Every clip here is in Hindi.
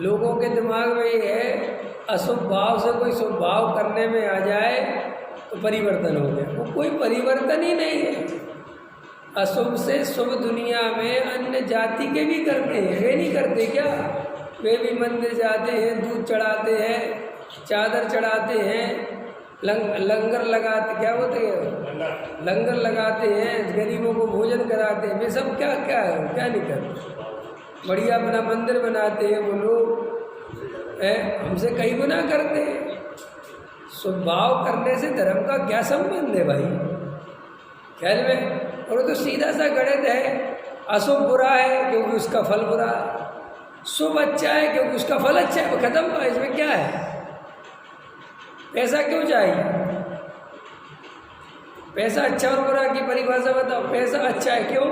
लोगों के दिमाग में ये है अशुभ भाव से कोई शुभ भाव करने में आ जाए तो परिवर्तन हो गया। वो कोई परिवर्तन ही नहीं है। अशुभ से शुभ दुनिया में अन्य जाति के भी करते हैं, वे नहीं करते क्या? वे भी मंदिर जाते हैं, दूध चढ़ाते हैं, चादर चढ़ाते हैं, लंगर लगाते, क्या बोलते हैं, लंगर लगाते हैं, गरीबों को भोजन कराते हैं। वे सब क्या क्या है, क्या नहीं करते? बढ़िया अपना मंदिर बनाते हैं वो लोग, हमसे कई गुना करते हैं। स्वभाव करने से धर्म का क्या संबंध है भाई, ख्याल में? और वो तो सीधा सा गणित है। अशुभ बुरा है क्योंकि उसका फल बुरा है, शुभ अच्छा है क्योंकि उसका फल अच्छा है। वो खत्म हुआ, इसमें क्या है? पैसा क्यों चाहिए? पैसा अच्छा और बुरा की परिभाषा बताओ। पैसा अच्छा है क्यों?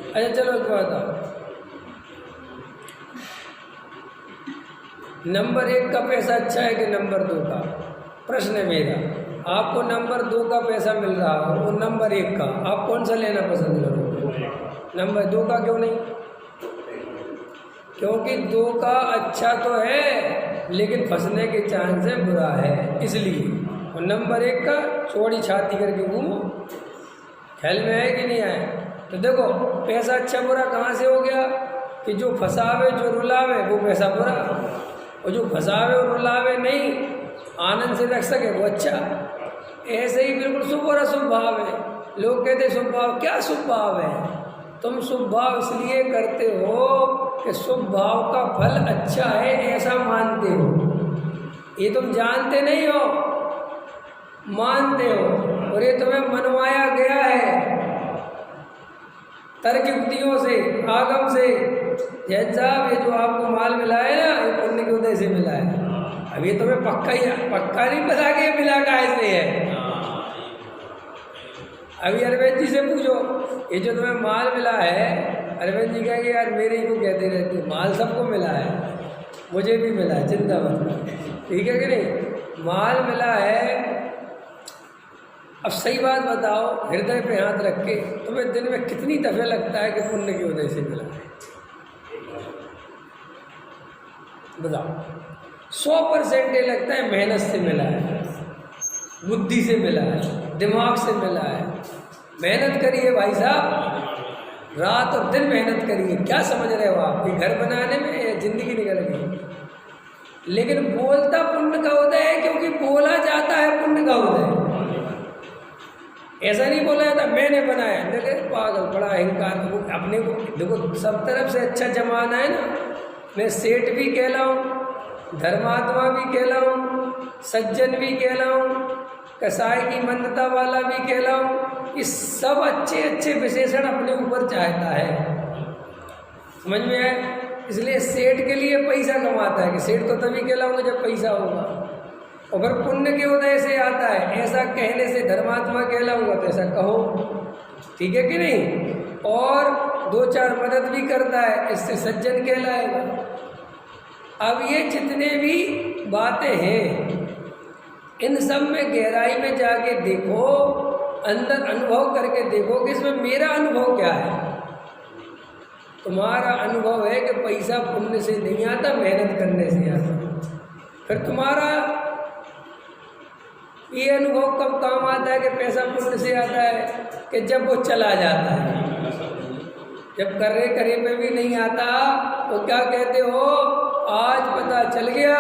अच्छा चलो एक बात बताओ, नंबर 1 का पैसा अच्छा है कि नंबर 2 का? प्रश्न है मेरा। आपको नंबर 2 का पैसा मिल रहा हो और नंबर 1 का, आप कौन सा लेना पसंद करोगे? नंबर 2 का। क्यों नहीं? क्योंकि 2 का अच्छा तो है लेकिन फंसने के चांस है, बुरा है, इसलिए। और नंबर 1 का चौड़ी छाती करके घूमो। ख्याल में है कि नहीं आए? तो देखो पैसा अच्छा बुरा कहाँ से हो गया कि जो फंसावे जो रुलावे वो पैसा बुरा, और जो फंसावे और रुलावे नहीं आनंद से रख सके वो अच्छा। ऐसे ही बिल्कुल शुभ और अशुभ भाव है। लोग कहते शुभ भाव, क्या शुभ भाव है? तुम शुभ भाव इसलिए करते हो कि शुभ भाव का फल अच्छा है ऐसा मानते हो। ये तुम जानते नहीं हो, मानते हो, और ये तुम्हें मनवाया गया है तर्क युक्तियों से, आगम से। जैन साहब, ये जो आपको माल मिला है ना, ये पुण्य के उदय से मिला है। अब ये तुम्हें पक्का नहीं पता कि ये मिला कैसे है। अभी अरविंद जी से पूछो, ये जो तुम्हें माल मिला है, अरविंद जी कहेंगे यार मेरे ही को कहते रहते, माल सबको मिला है, मुझे भी मिला है, चिंता मत कर, ठीक है कि नहीं? माल मिला है। अब सही बात बताओ, हृदय पे हाथ रख के तुम्हें दिन में कितनी दफे लगता है कि पुण्य के उदय से मिला है? बताओ। 100% ये लगता है मेहनत से मिला है, बुद्धि से मिला है, दिमाग से मिला है। मेहनत करिए भाई साहब, रात और दिन मेहनत करिए। क्या समझ रहे हो आप? ये घर बनाने में जिंदगी निकल गई। लेकिन बोलता पुण्य का उदय है क्योंकि बोला जाता है पुण्य का उदय। ऐसा नहीं बोला जाता मैंने बनाया। देखे पागल, बड़ा अहंकार। अपने को देखो, सब तरफ से अच्छा जमाना है ना। मैं सेठ भी कहलाऊं, धर्मात्मा भी कहलाऊं, सज्जन भी कहलाऊं, कसाई की मंदता वाला भी कहलाऊं। ये सब अच्छे अच्छे विशेषण अपने ऊपर चाहता है, समझ में आए? इसलिए सेठ के लिए पैसा कमाता है कि सेठ तो तभी कहलाऊंगा जब पैसा होगा। और फिर पुण्य के उदय से आता है, ऐसा कहने से धर्मात्मा कहलाऊंगा, तो ऐसा कहो, ठीक है कि नहीं? और 2-4 मदद भी करता है, इससे सज्जन कहलाएगा। अब ये जितने भी बातें हैं, इन सब में गहराई में जाके देखो, अंदर अनुभव करके देखो कि इसमें मेरा अनुभव क्या है। तुम्हारा अनुभव है कि पैसा पुण्य से नहीं आता, मेहनत करने से आता। फिर तुम्हारा ये अनुभव कब काम आता है कि पैसा पुण्य से आता है? कि जब वो चला जाता है। जब कर्रे करे पे भी नहीं आता तो क्या कहते हो? आज पता चल गया।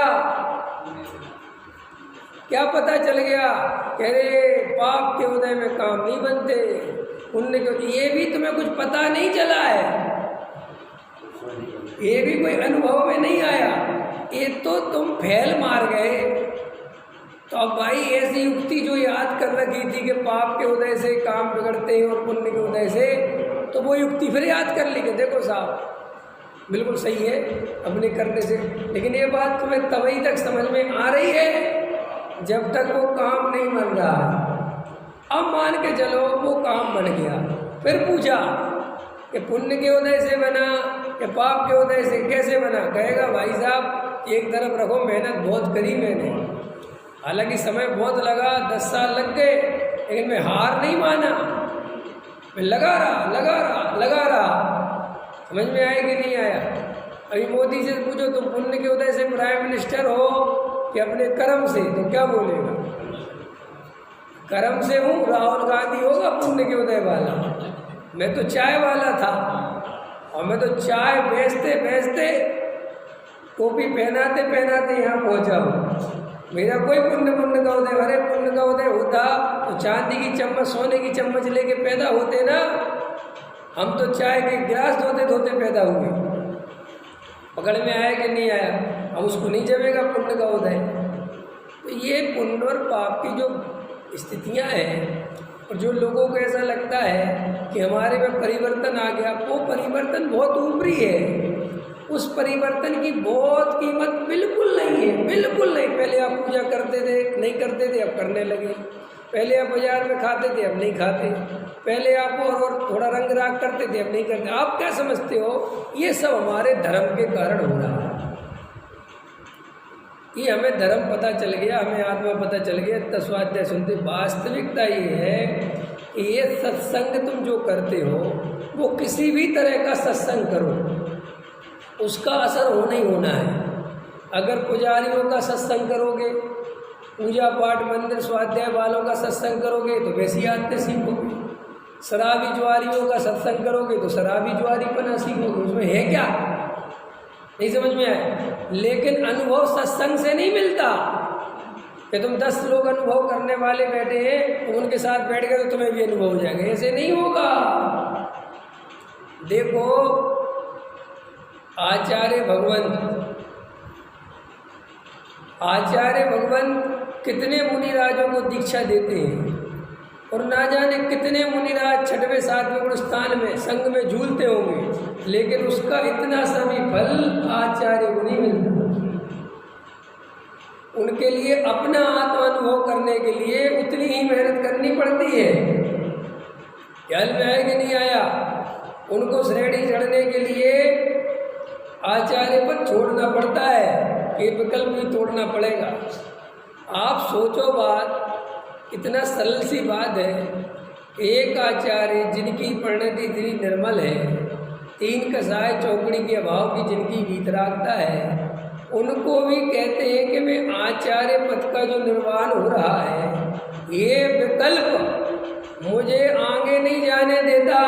क्या पता चल गया? कह रहे पाप के उदय में काम नहीं बनते, पुण्य के। ये भी तुम्हें कुछ पता नहीं चला है, ये भी कोई अनुभव में नहीं आया, ये तो तुम फैल मार गए। तो अब भाई ऐसी युक्ति जो याद कर रखी थी कि पाप के उदय से काम बिगड़ते हैं और पुण्य के उदय से, तो वो युक्ति फिर याद कर ली कि देखो साहब बिल्कुल सही है अपने करने से। लेकिन ये बात तुम्हें तभी तक समझ में आ रही है जब तक वो काम नहीं बन रहा है। अब मान के चलो वो काम बन गया, फिर पूछा कि पुण्य के उदय से बना या पाप के उदय से कैसे बना? कहेगा भाई साहब एक तरफ रखो, मेहनत बहुत करी मैंने, हालांकि समय बहुत लगा, 10 साल लग गए, लेकिन मैं हार नहीं माना, मैं लगा रहा। समझ में आया कि नहीं आया? अभी मोदी से पूछो तुम पुण्य के उदय से प्राइम मिनिस्टर हो कि अपने कर्म से, तो क्या बोलेगा? कर्म से हूँ। राहुल गांधी होगा पुण्य के उदय वाला? मैं तो चाय वाला था, और मैं तो चाय बेचते बेचते टोपी पहनाते पहनाते यहाँ पहुँचा हूँ। मेरा कोई पुण्य का उदय, अरे पुण्य का उदय होता तो चांदी की चम्मच, सोने की चम्मच लेके पैदा होते ना। हम तो चाय के गिलास धोते धोते पैदा हुए। पकड़ में आया कि नहीं आया? अब उसको नहीं जमेगा पुण्य का उदय। तो ये पुण्य और पाप की जो स्थितियाँ हैं, और जो लोगों को ऐसा लगता है कि हमारे में परिवर्तन आ गया, वो परिवर्तन बहुत ऊपरी है। उस परिवर्तन की बहुत कीमत बिल्कुल नहीं है, बिल्कुल नहीं। पहले आप पूजा करते थे, नहीं करते थे, अब करने लगे। पहले आप बाजार में खाते थे, अब नहीं खाते। पहले आप और थोड़ा रंग राग करते थे, अब नहीं करते। आप क्या समझते हो? ये सब हमारे धर्म के कारण हो रहा है। ये हमें धर्म पता चल गया, हमें आत्मा पता चल गया, तस्वाध्याय सुनते। वास्तविकता ये है कि ये सत्संग तुम जो करते हो, वो किसी भी तरह का सत्संग करो, उसका असर होना ही होना है। अगर पुजारियों का सत्संग करोगे, पूजा पाठ मंदिर स्वाध्याय वालों का सत्संग करोगे तो वैसी आदतें सीखोगे। शराबी जुआरियों का सत्संग करोगे तो शराबी जुआरीपना सीखोगे। उसमें है क्या? नहीं समझ में आए? लेकिन अनुभव सत्संग से नहीं मिलता कि तुम 10 लोग अनुभव करने वाले बैठे हैं, तुम उनके साथ बैठ गए तो तुम्हें भी अनुभव हो जाएगा। ऐसे नहीं होगा। देखो, आचार्य भगवंत कितने मुनिराजों को दीक्षा देते हैं, और ना जाने कितने मुनिराज 6वें 7वें स्थान में संघ में झूलते होंगे, लेकिन उसका इतना सा भी फल आचार्य को नहीं मिलता। उनके लिए अपना आत्मानुभव करने के लिए उतनी ही मेहनत करनी पड़ती है। ख्याल में आया कि नहीं आया? उनको श्रेणी चढ़ने के लिए आचार्य पद छोड़ना पड़ता है, ये विकल्प भी तोड़ना पड़ेगा। आप सोचो, बात इतना सरल सी बात है। एक आचार्य जिनकी परिणति इतनी निर्मल है, 3 कसाय चौकड़ी के अभाव की जिनकी वीतरागता है, उनको भी कहते हैं कि मैं आचार्य पद का जो निर्वाण हो रहा है, ये विकल्प मुझे आगे नहीं जाने देता।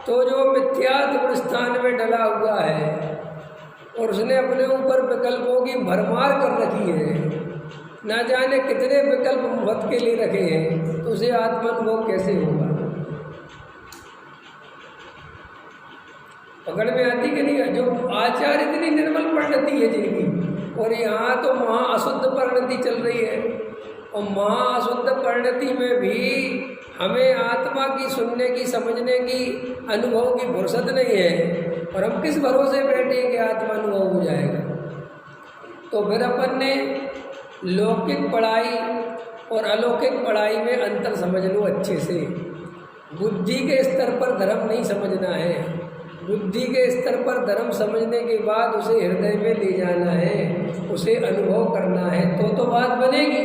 तो जो मिथ्यात्व स्थान में डला हुआ है और उसने अपने ऊपर विकल्पों की भरमार कर रखी है, ना जाने कितने विकल्प मत के लिए रखे हैं, तो उसे आत्मानुभव कैसे होगा? पकड़ में आती कि नहीं? जो आचार्य इतनी निर्मल परिणति है जिनकी, और यहाँ तो महा अशुद्ध परिणति चल रही है, और महा अशुद्ध परिणति में भी हमें आत्मा की सुनने की, समझने की, अनुभव की फुर्सत नहीं है, और हम किस भरोसे बैठे कि आत्मा अनुभव हो जाएगा। तो फिर अपन ने लौकिक पढ़ाई और अलौकिक पढ़ाई में अंतर समझ लो अच्छे से। बुद्धि के स्तर पर धर्म नहीं समझना है, बुद्धि के स्तर पर धर्म समझने के बाद उसे हृदय में ले जाना है, उसे अनुभव करना है, तो बात बनेगी।